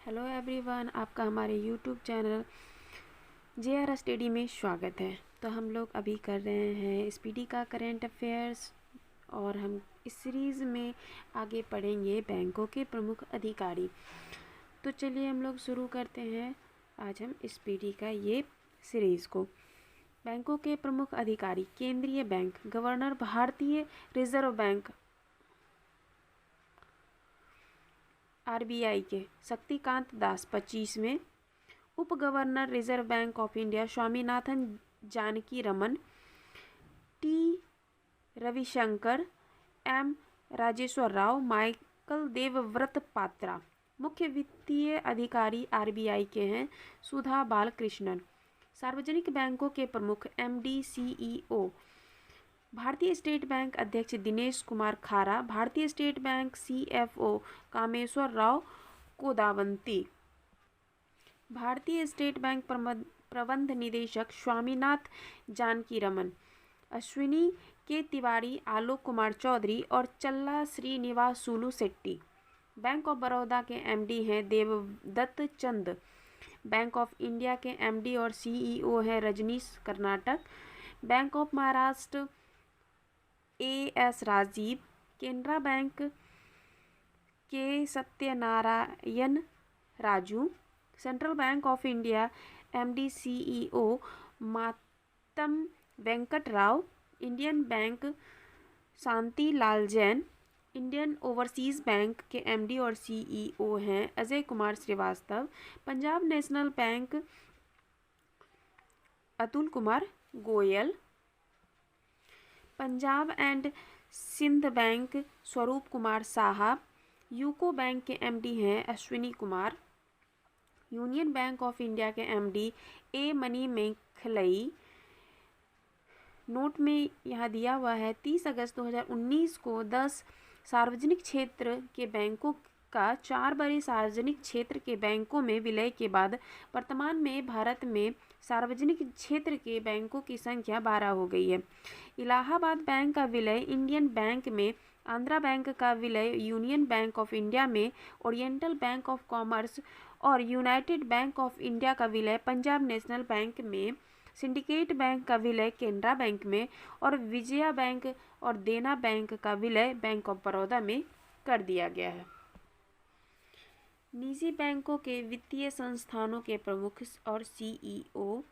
Hello everyone, आपका हमारे YouTube channel JR study में स्वागत है। तो हम लोग अभी कर रहे हैं SPD का करंट अफेयर्स और हम इस सीरीज़ में आगे पढ़ेंगे बैंकों के प्रमुख अधिकारी। तो चलिए हम लोग शुरू करते हैं आज हम SPD का ये सीरीज़ को। बैंकों के प्रमुख अधिकारी: केंद्रीय बैंक, गवर्नर भारतीय रिजर्व बैंक RBI के शक्तिकांत दास 25वें, उप governor reserve bank of India Swaminathan Janaki Raman, T Ravishankar, M Rajeshwar Rao, Michael Debabrata Patra. मुख्य वित्तीय अधिकारी RBI के हैं सुधा बालकृष्णन। सार्वजनिक बैंकों के प्रमुख MD CEO: भारतीय स्टेट बैंक अध्यक्ष दिनेश कुमार खारा, भारतीय state bank CFO Kameshwar Rao Kodavanti, भारतीय स्टेट बैंक प्रबंध निदेशक स्वामीनाथ जानकी रमन, अश्विनी के तिवारी, आलोक कुमार चौधरी और चल्ला श्रीनिवासुलु शेट्टी। बैंक ऑफ बड़ौदा के MD हैं देवदत्त चंद। बैंक ऑफ इंडिया के MD और CEO हैं Rajneesh Karnatak. Bank of Maharashtra AS Rajeev. Canara bank K Satyanarayana Raju. Central bank of India MD CEO Matam Venkata Rao. Indian bank Shanti Lal Jain. Indian overseas bank के MD और CEO हैं Ajay Kumar Srivastava. Punjab national bank Atul Kumar Goel. Punjab and Sind bank स्वरूप कुमार साहा। यूको बैंक के MD हैं Ashwini Kumar. Union bank of India के MD A money मेखलई। Note में यहाँ दिया हुआ है 30 अगस्त 2019 को 10 सार्वजनिक क्षेत्र के बैंकों का 4 बड़े सार्वजनिक क्षेत्र के बैंकों में विलय के बाद वर्तमान में भारत में सार्वजनिक क्षेत्र के बैंकों की संख्या 12 हो गई है। इलाहाबाद बैंक का विलय इंडियन बैंक में, आंध्रा बैंक का विलय यूनियन बैंक ऑफ इंडिया में, ओरिएंटल बैंक ऑफ कॉमर्स और यूनाइटेड बैंक ऑफ इंडिया का विलय पंजाब नेशनल बैंक में, सिंडिकेट बैंक का विलय केनरा बैंक में और विजया बैंक और देना बैंक का विलय बैंक ऑफ बड़ौदा में कर दिया गया है। निजी बैंकों के वित्तीय संस्थानों के प्रमुख और CEO: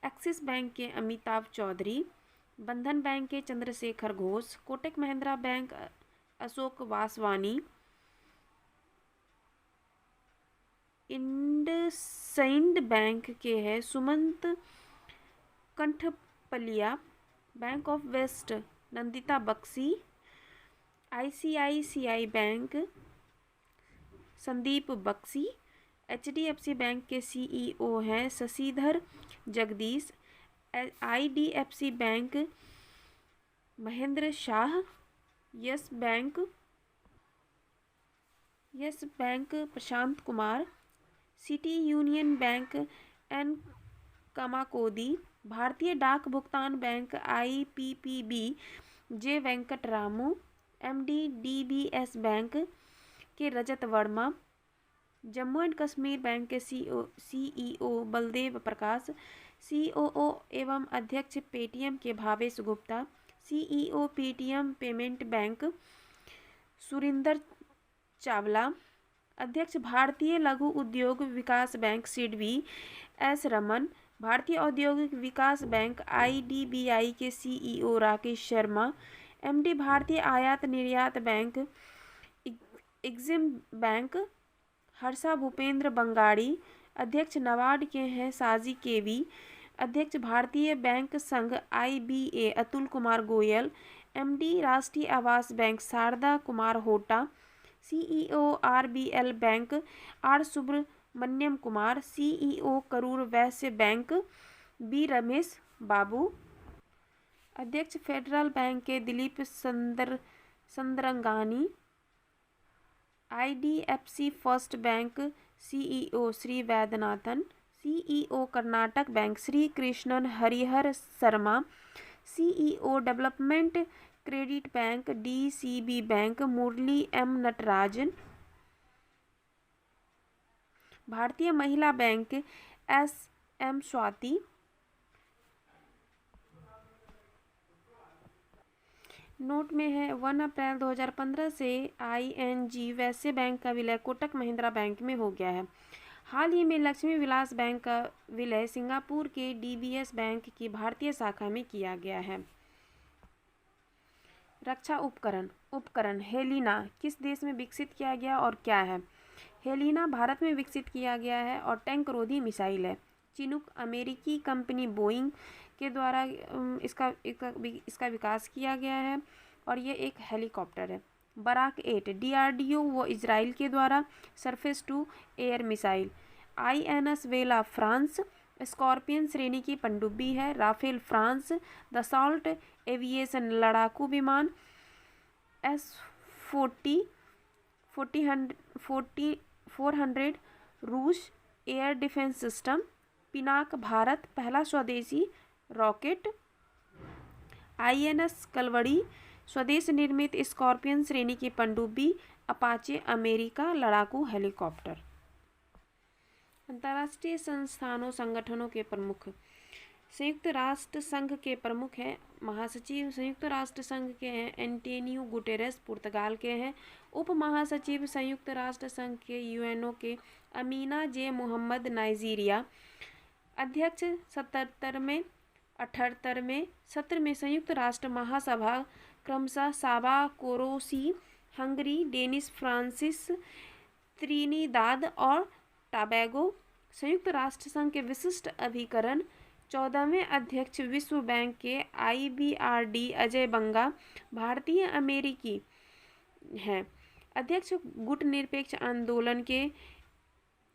एक्सिस बैंक के अमिताभ चौधरी, बंधन बैंक के चंद्रशेखर घोष, कोटक महिंद्रा बैंक अशोक वासवानी, इंडसइंड बैंक के है Sumant Kathpalia, bank of west Nandita Bakshi, ICICI bank Sandeep Bakhshi. HDFC bank के CEO हैं Sashidhar Jagdishan. IDFC bank Mahendra Shah. Yes bank Prashant Kumar. City union bank N Kamakodi. भारतीय डाक भुगतान बैंक IPPB J Venkat Ramu. MD DBS bank के रजत वर्मा। जम्मू एंड कश्मीर बैंक के CEO बलदेव प्रकाश। COO एवं अध्यक्ष पेटीएम के Bhavesh Gupta. CEO Paytm payment bank Surinder Chawla. अध्यक्ष भारतीय लघु उद्योग विकास बैंक सिडबी S रमन। भारतीय औद्योगिक विकास बैंक IDBI के CEO राकेश शर्मा। MD भारतीय आयात निर्यात bank EXIM bank Harsha Bhupendra Bangari. अध्यक्ष नाबार्ड के हैं साजी केवी। अध्यक्ष भारतीय बैंक संघ IBA अतुल कुमार गोयल। MD राष्ट्रीय आवास bank Sharda Kumar Hota. CEO RBL bank R Subramaniam Kumar. CEO Karur Vysya bank B Ramesh Babu. अध्यक्ष फेडरल बैंक के Dilip Sadarangani. IDFC first bank CEO Shri Vaidyanathan. CEO Karnataka bank Shri Krishnan Harihara Sharma. CEO development credit bank DCB bank Murali M Natarajan. भारतीय महिला बैंक SM स्वाति। नोट में है 1 अप्रैल 2015 से ING वैश्य बैंक का विलय कोटक महिंद्रा बैंक में हो गया है। हाल ही में लक्ष्मी विलास बैंक का विलय सिंगापुर के DBS बैंक की भारतीय शाखा में किया गया है। रक्षा उपकरण हेलिना किस देश में विकसित किया गया और क्या है? हेलिना भारत में विकसित किया गया है और टैंक रोधी मिसाइल है। चिनूक अमेरिकी कंपनी बोइंग के द्वारा इसका विकास किया गया है और ये एक हेलीकॉप्टर है। बराक 8 DRDO व इजराइल के द्वारा surface to air missile. INS Vela France Scorpene श्रेणी की पनडुब्बी है। राफेल फ्रांस दसॉल्ट एविएशन लड़ाकू विमान। S-400 रूस air defence system. Pinaka Bharat पहला स्वदेशी रॉकेट। INS कलवड़ी स्वदेश निर्मित स्कॉर्पियन श्रेणी की पनडुब्बी। अपाचे अमेरिका लड़ाकू हेलीकॉप्टर। अंतर्राष्ट्रीय संस्थानों संगठनों के प्रमुख। संयुक्त राष्ट्र संघ के प्रमुख हैं महासचिव संयुक्त राष्ट्र संघ के हैं एंटोनियो गुटेरेस पुर्तगाल के हैं। उप महासचिव संयुक्त राष्ट्र संघ के UNO के अमीना J मोहम्मद नाइजीरिया। अध्यक्ष 77वें 78वें सत्र में संयुक्त राष्ट्र महासभा क्रमशः Csaba Korosi Hungary Dennis Francis Trinidad और टोबैगो। संयुक्त राष्ट्र संघ के विशिष्ट अभिकरण 14वें अध्यक्ष विश्व बैंक के IBRD अजय बंगा भारतीय अमेरिकी हैं। अध्यक्ष गुट निरपेक्ष आंदोलन के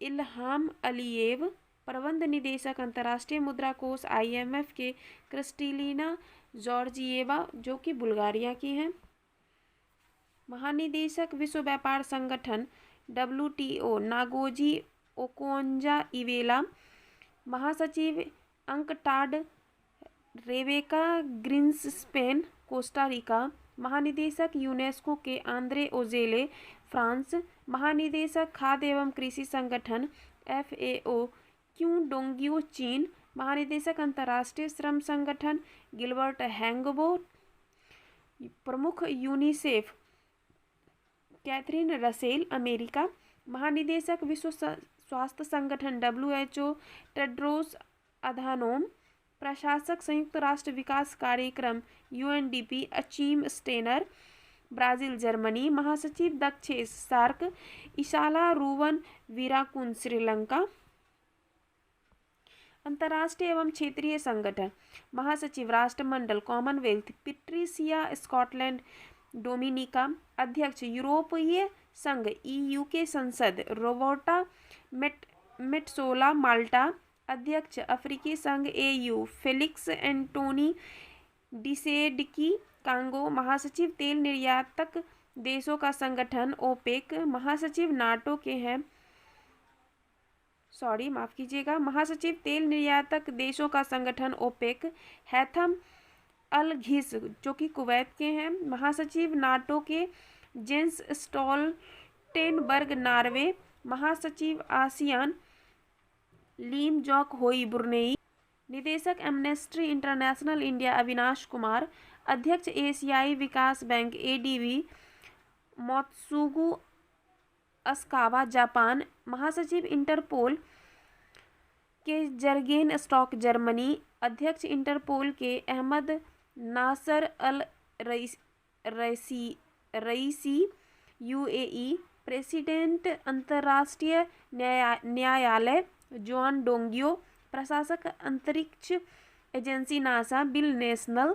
इल्हाम अलीयेव। प्रबंध निदेशक अंतर्राष्ट्रीय मुद्रा कोष IMF के क्रिस्टलिना जॉर्जिएवा जो कि बुल्गारिया की हैं। महानिदेशक विश्व व्यापार संगठन WTO नागोजी ओकोंजा इवेला। महासचिव अंकटाड रेबेका ग्रिंसस्पेन कोस्टा रिका। महानिदेशक यूनेस्को के आंद्रे ओजेले फ्रांस। महानिदेशक खाद्य एवं कृषि संगठन FAO क्यू डोंगियो चीन। महानिदेशक अंतर्राष्ट्रीय श्रम संगठन गिलबर्ट हैंगबो। प्रमुख यूनिसेफ कैथरीन रसेल अमेरिका। महानिदेशक विश्व स्वास्थ्य संगठन WHO टेड्रोस अधानोम। प्रशासक संयुक्त राष्ट्र विकास कार्यक्रम UNDP Achim Steiner Brazil Germany. महासचिव दक्षिण सार्क इशाला रूवन वीराकुन श्रीलंका। अंतर्राष्ट्रीय एवं क्षेत्रीय संगठन महासचिव राष्ट्रमंडल कॉमनवेल्थ पिट्रिसिया स्कॉटलैंड डोमिनिका। अध्यक्ष यूरोपीय संघ EU के संसद रोबर्टा मेट्सोला माल्टा। अध्यक्ष अफ्रीकी संघ AU फेलिक्स एंटोनी डिसेडकी कांगो। महासचिव तेल निर्यातक देशों का संगठन OPEC। महासचिव नाटो के हैं महासचिव तेल निर्यातक देशों का संगठन OPEC हैथम अल घिस जो कि कुवैत के हैं। महासचिव नाटो के जेंस स्टोल्टेनबर्ग नॉर्वे। महासचिव ASEAN Lim Jock Hoi Brunei. निदेशक Amnesty International India Avinash Kumar. अध्यक्ष एशियाई विकास बैंक ADB मोत्सुगु अस्कावा जापान। महासचिव इंटरपोल के जर्गेन स्टॉक जर्मनी। अध्यक्ष इंटरपोल के Ahmed Naser Al Raisi UAE। President अंतर्राष्ट्रीय न्यायालय जॉन डोंगियो। प्रशासक अंतरिक्ष एजेंसी नासा बिल नेशनल।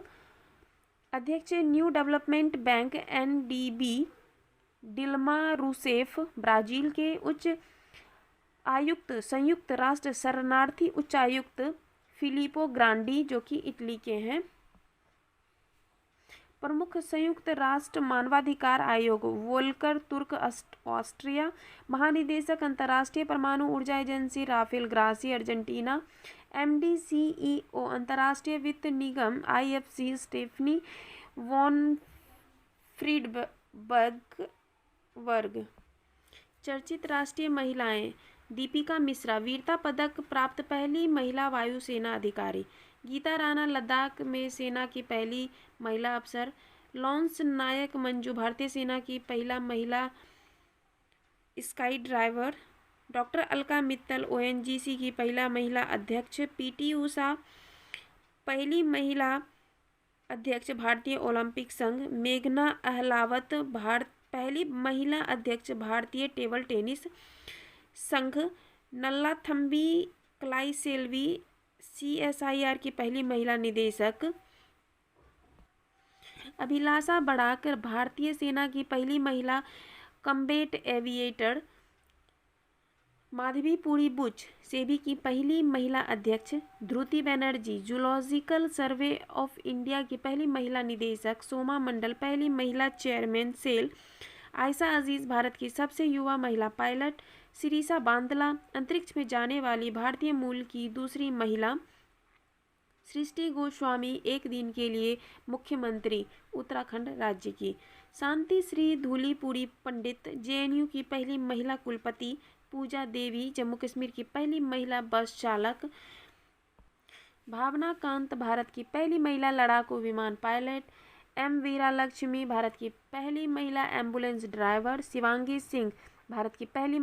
अध्यक्ष New Development Bank NDB Dilma Rousseff Brazil के। उच्च आयुक्त संयुक्त राष्ट्र शरणार्थी उच्चायुक्त फिलिपो ग्रांडी जो कि इटली के हैं। प्रमुख संयुक्त राष्ट्र मानवाधिकार आयोग वोल्कर तुर्क ऑस्ट्रिया। महानिदेशक अंतर्राष्ट्रीय परमाणु ऊर्जा agency Rafael Grossi Argentina. MD CEO अंतर्राष्ट्रीय वित्त निगम IFC स्टेफनी वॉन फ्रीडबर्ग। चर्चित राष्ट्रीय महिलाएं दीपिका मिश्रा वीरता पदक प्राप्त पहली महिला वायुसेना अधिकारी। गीता राणा लद्दाख में सेना की पहली महिला अफसर। लॉन्स नायक मंजू भारतीय सेना की पहला महिला sky driver. Doctor Alka Mittal ONGC की पहला महिला अध्यक्ष। पीटी उषा पहली महिला अध्यक्ष भारतीय ओलंपिक संघ। मेघना अहलावत पहली महिला अध्यक्ष भारतीय टेबल टेनिस संघ। नल्लाथम्बी क्लाइसेल्वी CSIR की पहली महिला निदेशक। अभिलाषा बड़ाकर भारतीय सेना की पहली महिला कम्बैट एविएटर। माधवीपुरी बुच सेबी की पहली महिला अध्यक्ष। Dhruti Banerjee zoological survey of India की पहली महिला निदेशक। सोमा मंडल पहली महिला चेयरमैन सेल। आयशा अजीज भारत की सबसे युवा महिला पायलट। सिरिसा बांदला अंतरिक्ष में जाने वाली भारतीय मूल की दूसरी महिला। सृष्टि गोस्वामी एक दिन के लिए मुख्यमंत्री उत्तराखंड राज्य की। शांति श्री धूलीपुरी पंडित JNU की पहली महिला कुलपति। पूजा देवी जम्मू कश्मीर की पहली महिला बस चालक। भावना कांत भारत की पहली महिला लड़ाकू विमान पायलट। M वीरा लक्ष्मी भारत की पहली महिला एम्बुलेंस ड्राइवर। शिवांगी सिंह भारत की पहली